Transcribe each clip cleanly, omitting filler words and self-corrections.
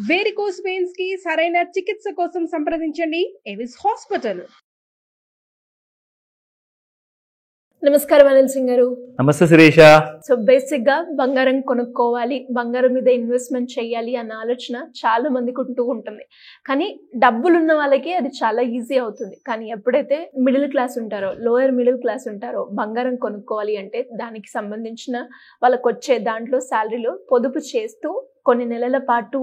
Varicose veins కి సరైన చికిత్స కోసం సంప్రదించండి ఎవిస్ హాస్పిటల్. నమస్కారం అనిల్ సింగ్ గారు. నమస్తే శిరీష. సో బేసిక్ గా బంగారం కొనుక్కోవాలి, బంగారం మీద ఇన్వెస్ట్మెంట్ చేయాలి అన్న ఆలోచన చాలా మందికి ఉంటుంది. కానీ డబ్బులు ఉన్న వాళ్ళకి అది చాలా ఈజీ అవుతుంది. కానీ ఎప్పుడైతే మిడిల్ క్లాస్ ఉంటారో, లోయర్ మిడిల్ క్లాస్ ఉంటారో, బంగారం కొనుక్కోవాలి అంటే దానికి సంబంధించిన వాళ్ళకి వచ్చే దాంట్లో శాలరీలో పొదుపు చేస్తూ కొన్ని నెలల పాటు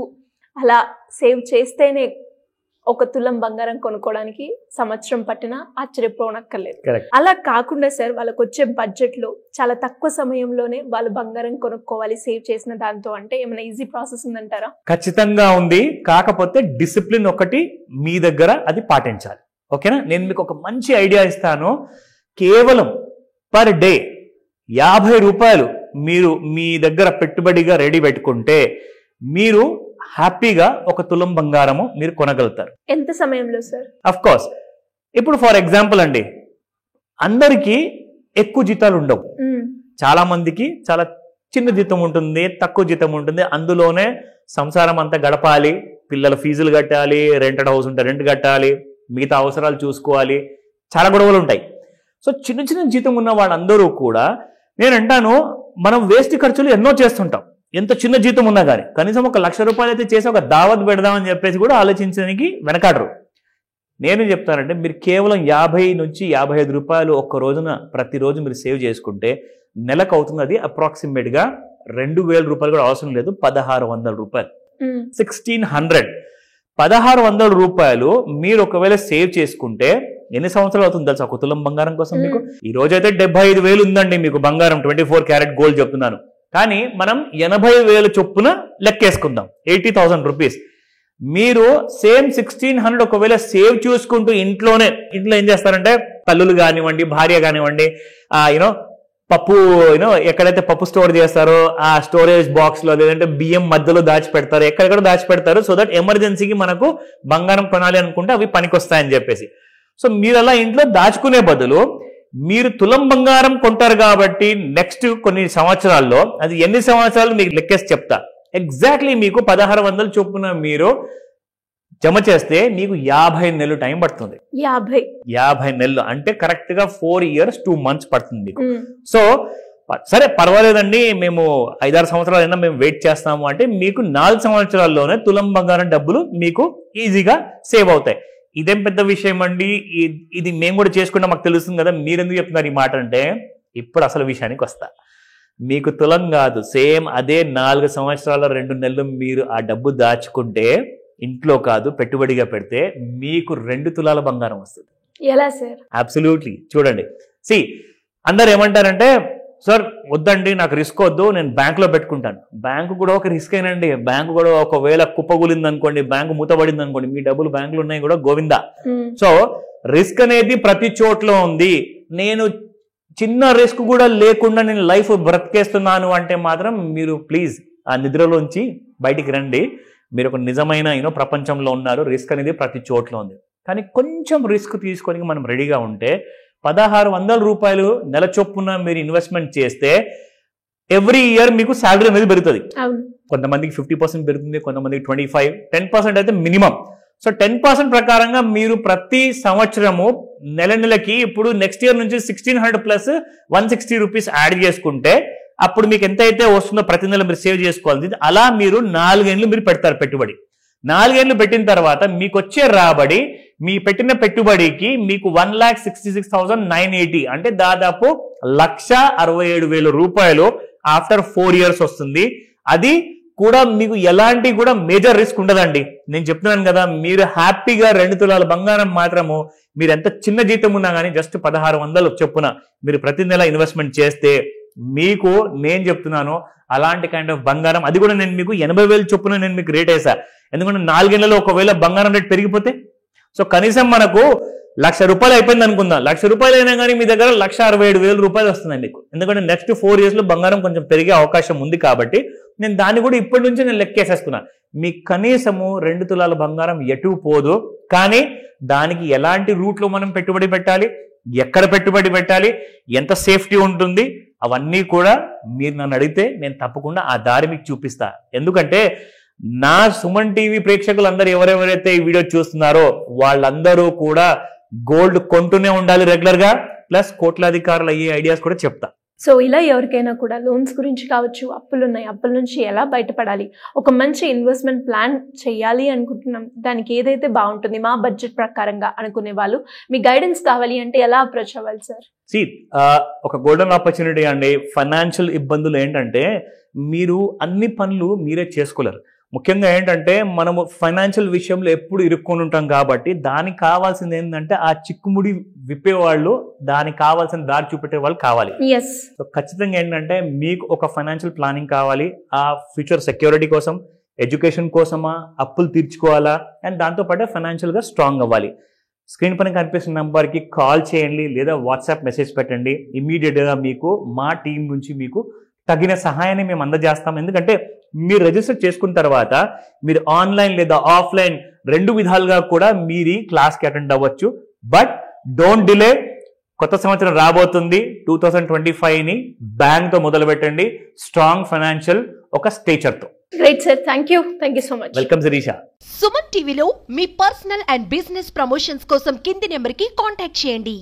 అలా సేవ్ చేస్తేనే ఒక తులం బంగారం కొనుక్కోవడానికి సంవత్సరం పట్టినా ఆశ్చర్యపోనక్కర్లేదు. అలా కాకుండా సార్, వాళ్ళకి వచ్చే బడ్జెట్ లో చాలా తక్కువ సమయంలోనే వాళ్ళు బంగారం కొనుక్కోవాలి సేవ్ చేసిన దాంతో అంటే ఏమైనా ఈజీ ప్రాసెస్ ఉందంటారా? ఖచ్చితంగా ఉంది. కాకపోతే డిసిప్లిన్ ఒకటి మీ దగ్గర అది పాటించాలి. ఓకేనా? నేను మీకు ఒక మంచి ఐడియా ఇస్తాను. కేవలం పర్ డే 50 రూపాయలు మీరు మీ దగ్గర పెట్టుబడిగా రెడీ పెట్టుకుంటే మీరు హ్యాపీగా ఒక తులం బంగారము మీరు కొనగలుగుతారు. ఎంత సమయంలో సార్? అఫ్ కోర్స్ ఇప్పుడు ఫర్ ఎగ్జాంపుల్ అండి, అందరికీ ఎక్కువ జీతాలు ఉండవు. చాలా మందికి చాలా చిన్న జీతం ఉంటుంది, తక్కువ జీతం ఉంటుంది. అందులోనే సంసారం అంతా గడపాలి, పిల్లల ఫీజులు కట్టాలి, రెంటెడ్ హౌస్ ఉంటే రెంట్ కట్టాలి, మిగతా అవసరాలు చూసుకోవాలి, చాలా గొడవలు ఉంటాయి. సో చిన్న చిన్న జీతం ఉన్న వాళ్ళందరూ కూడా, నేను అంటాను, మనం వేస్ట్ ఖర్చులు ఎన్నో చేస్తుంటాం. ఎంత చిన్న జీతం ఉన్నా కానీ కనీసం ఒక 1,00,000 రూపాయలు అయితే చేసి ఒక దావత్ పెడదామని చెప్పేసి కూడా ఆలోచించడానికి వెనకాడరు. నేను చెప్తానంటే, మీరు కేవలం 50 నుంచి 55 రూపాయలు ఒక్క రోజున ప్రతిరోజు మీరు సేవ్ చేసుకుంటే నెలకు అవుతుంది అది అప్రాక్సిమేట్గా 2,000 రూపాయలు కూడా అవసరం లేదు, 1,600 రూపాయలు. 1,600 1,600 రూపాయలు మీరు ఒకవేళ సేవ్ చేసుకుంటే ఎన్ని సంవత్సరాలు అవుతుంది తెలుసా ఒక తులం బంగారం కోసం మీకు? ఈ రోజైతే 75,000 ఉందండి మీకు బంగారం, 24 క్యారెట్ గోల్డ్ చెప్తున్నాను. కానీ మనం 80,000 చొప్పున లెక్కేసుకుందాం, 80,000 రూపీస్. మీరు సేమ్ 1,600 ఒకవేళ సేవ్ చూసుకుంటూ ఇంట్లో ఏం చేస్తారంటే, తల్లులు కానివ్వండి, భార్య కానివ్వండి, పప్పు ఎక్కడైతే పప్పు స్టోర్ చేస్తారో ఆ స్టోరేజ్ బాక్స్ లో, లేదంటే బియ్యం మధ్యలో దాచిపెడతారు, ఎక్కడెక్కడ దాచిపెడతారు, సో దట్ ఎమర్జెన్సీకి మనకు బంగారం కొనాలి అనుకుంటే అవి పనికొస్తాయని చెప్పేసి. సో మీరు అలా ఇంట్లో దాచుకునే బదులు మీరు తులం బంగారం కొంటారు కాబట్టి నెక్స్ట్ కొన్ని సంవత్సరాల్లో, అది ఎన్ని సంవత్సరాలు మీకు లెక్కేసి చెప్తా, ఎగ్జాక్ట్లీ మీకు 1,600 చొప్పున మీరు జమ చేస్తే మీకు 50 నెలలు టైం పడుతుంది. 50 నెలలు అంటే కరెక్ట్ గా 4 years 2 months పడుతుంది మీకు. సో సరే పర్వాలేదండి, మేము 5-6 సంవత్సరాలైనా మేము వెయిట్ చేస్తాము అంటే మీకు 4 సంవత్సరాల్లోనే తులం బంగారం డబ్బులు మీకు ఈజీగా సేవ్ అవుతాయి. ఇదేం పెద్ద విషయం అండి, ఇది మేము కూడా చేసుకుంటే మాకు తెలుస్తుంది కదా, మీరెందుకు చెప్తున్నారు ఈ మాట అంటే, ఇప్పుడు అసలు విషయానికి వస్తా. మీకు తులం కాదు, సేమ్ అదే 4 సంవత్సరాల 2 నెలలు మీరు ఆ డబ్బు దాచుకుంటే, ఇంట్లో కాదు పెట్టుబడిగా పెడితే మీకు 2 తులాల బంగారం వస్తుంది. ఎలా సార్? అబ్సల్యూట్లీ. చూడండి, అందరు ఏమంటారంటే, సార్ వద్దండి నాకు రిస్క్ వద్దు, నేను బ్యాంకులో పెట్టుకుంటాను. బ్యాంకు కూడా ఒక రిస్క్ ఏనండి. బ్యాంకు కూడా ఒకవేళ కుప్పగులింది అనుకోండి, బ్యాంకు మూతబడింది అనుకోండి, మీ డబ్బులు బ్యాంకులు ఉన్నాయి కూడా గోవిందా. సో రిస్క్ అనేది ప్రతి చోట్ల ఉంది. నేను చిన్న రిస్క్ కూడా లేకుండా నేను లైఫ్ బ్రతికేస్తున్నాను అంటే మాత్రం మీరు ప్లీజ్ ఆ నిద్రలోంచి బయటికి రండి. మీరు ఒక నిజమైన ప్రపంచంలో ఉన్నారు. రిస్క్ అనేది ప్రతి చోట్ల ఉంది. కానీ కొంచెం రిస్క్ తీసుకొని మనం రెడీగా ఉంటే 1,600 రూపాయలు నెల చొప్పున మీరు ఇన్వెస్ట్మెంట్ చేస్తే ఎవ్రీ ఇయర్ మీకు శాలరీ అనేది పెరుగుతుంది. కొంతమందికి 50% పెరుగుతుంది, కొంతమందికి 25, 10% అయితే మినిమం. సో 10% ప్రకారంగా మీరు ప్రతి సంవత్సరము నెలకి ఇప్పుడు నెక్స్ట్ ఇయర్ నుంచి 1,600 ప్లస్ 160 రూపీస్ యాడ్ చేసుకుంటే అప్పుడు మీకు ఎంత అయితే వస్తుందో ప్రతి నెల మీరు సేవ్ చేసుకోవాలి. అలా మీరు 4 ఏళ్ళు మీరు పెడతారు పెట్టుబడి. 4 ఏళ్ళు పెట్టిన తర్వాత మీకు వచ్చే రాబడి, మీ పెట్టిన పెట్టుబడికి మీకు 1,66,980 అంటే దాదాపు 1,67,000 రూపాయలు ఆఫ్టర్ 4 years వస్తుంది. అది కూడా మీకు ఎలాంటి కూడా మేజర్ రిస్క్ ఉండదండి. నేను చెప్తున్నాను కదా, మీరు హ్యాపీగా 2 తులాల బంగారం మాత్రము మీరు ఎంత చిన్న జీతం ఉన్నా కానీ జస్ట్ 1,600 చొప్పున మీరు ప్రతి నెల ఇన్వెస్ట్మెంట్ చేస్తే మీకు నేను చెప్తున్నాను అలాంటి కైండ్ ఆఫ్ బంగారం, అది కూడా నేను మీకు 80,000 చొప్పున నేను మీకు రేట్ వేసా. ఎందుకంటే 4 ఏళ్లలో ఒకవేళ బంగారం రేట్ పెరిగిపోతే, సో కనీసం మనకు 1,00,000 రూపాయలు అయిపోయింది అనుకుందాం. 1,00,000 రూపాయలు అయినా కానీ మీ దగ్గర 1,67,000 రూపాయలు వస్తున్నాయి మీకు. ఎందుకంటే నెక్స్ట్ 4 years లో బంగారం కొంచెం పెరిగే అవకాశం ఉంది కాబట్టి నేను దాన్ని కూడా ఇప్పటి నుంచి నేను లెక్కేసేసుకున్నాను. మీకు కనీసము 2 తులాల బంగారం ఎటు పోదు. కానీ దానికి ఎలాంటి రూట్లో మనం పెట్టుబడి పెట్టాలి, ఎక్కడ పెట్టుబడి పెట్టాలి, ఎంత సేఫ్టీ ఉంటుంది, అవన్నీ కూడా మీరు నన్ను అడిగితే నేను తప్పకుండా ఆ దారి మీకు చూపిస్తా. ఎందుకంటే నా సుమన్ టీవీ ప్రేక్షకులందరూ ఎవరెవరైతే ఈ వీడియో చూస్తున్నారో వాళ్ళందరూ కూడా గోల్డ్ కొంటూనే ఉండాలి రెగ్యులర్ గా, ప్లస్ కోట్లాధికారులు అయ్యే ఐడియాస్ కూడా చెప్తా. సో ఇలా ఎవరికైనా కూడా లోన్స్ గురించి కావచ్చు, అప్పులు ఉన్నాయి, అప్పుల నుంచి ఎలా బయటపడాలి, ఒక మంచి ఇన్వెస్ట్మెంట్ ప్లాన్ చేయాలి అనుకుంటున్నాం, దానికి ఏదైతే బాగుంటుంది మా బడ్జెట్ ప్రకారంగా అనుకునే వాళ్ళు మీ గైడెన్స్ కావాలి అంటే ఎలా అప్రోచ్ అవ్వాలి సార్? ఒక గోల్డెన్ ఆపర్చునిటీ అండి. ఫైనాన్షియల్ ఇబ్బందులు ఏంటంటే మీరు అన్ని పనులు మీరే చేసుకోలేరు. ముఖ్యంగా ఏంటంటే మనము ఫైనాన్షియల్ విషయంలో ఎప్పుడు ఇరుక్కొని ఉంటాం కాబట్టి దానికి కావాల్సింది ఏంటంటే ఆ చిక్కుముడి విప్పేవాళ్ళు, దానికి కావాల్సిన దారి చూపెట్టే వాళ్ళు కావాలి. సో ఖచ్చితంగా ఏంటంటే మీకు ఒక ఫైనాన్షియల్ ప్లానింగ్ కావాలి. ఆ ఫ్యూచర్ సెక్యూరిటీ కోసం, ఎడ్యుకేషన్ కోసమా, అప్పులు తీర్చుకోవాలా, అండ్ దాంతోపాటు ఫైనాన్షియల్ గా స్ట్రాంగ్ అవ్వాలి. స్క్రీన్ పైన కనిపిస్తున్న నంబర్కి కాల్ చేయండి లేదా వాట్సాప్ మెసేజ్ పెట్టండి. ఇమీడియట్ గా మీకు మా టీం నుంచి మీకు తగిన సహాయాన్ని మేము అందజేస్తాం. ఎందుకంటే మీరు రిజిస్టర్ చేసుకున్న తర్వాత మీరు ఆన్లైన్ లేదా ఆఫ్లైన్ 2 విధాలుగా కూడా మీరు క్లాస్కి అటెండ్ అవ్వచ్చు. But don't delay. కొత్త సంవత్సరం రాబోతుంది 2025ని బ్యాంక్ తో మొదలు పెట్టండి, స్ట్రాంగ్ ఫైనాన్షియల్ ఒక స్టేచర్ తో. Great sir, thank you so much. Welcome Shirisha. Suman టీవీలో మీ పర్సనల్ అండ్ బిజినెస్ ప్రమోషన్స్ కోసం కింది నెంబర్ కి కాంటాక్ట్ చేయండి.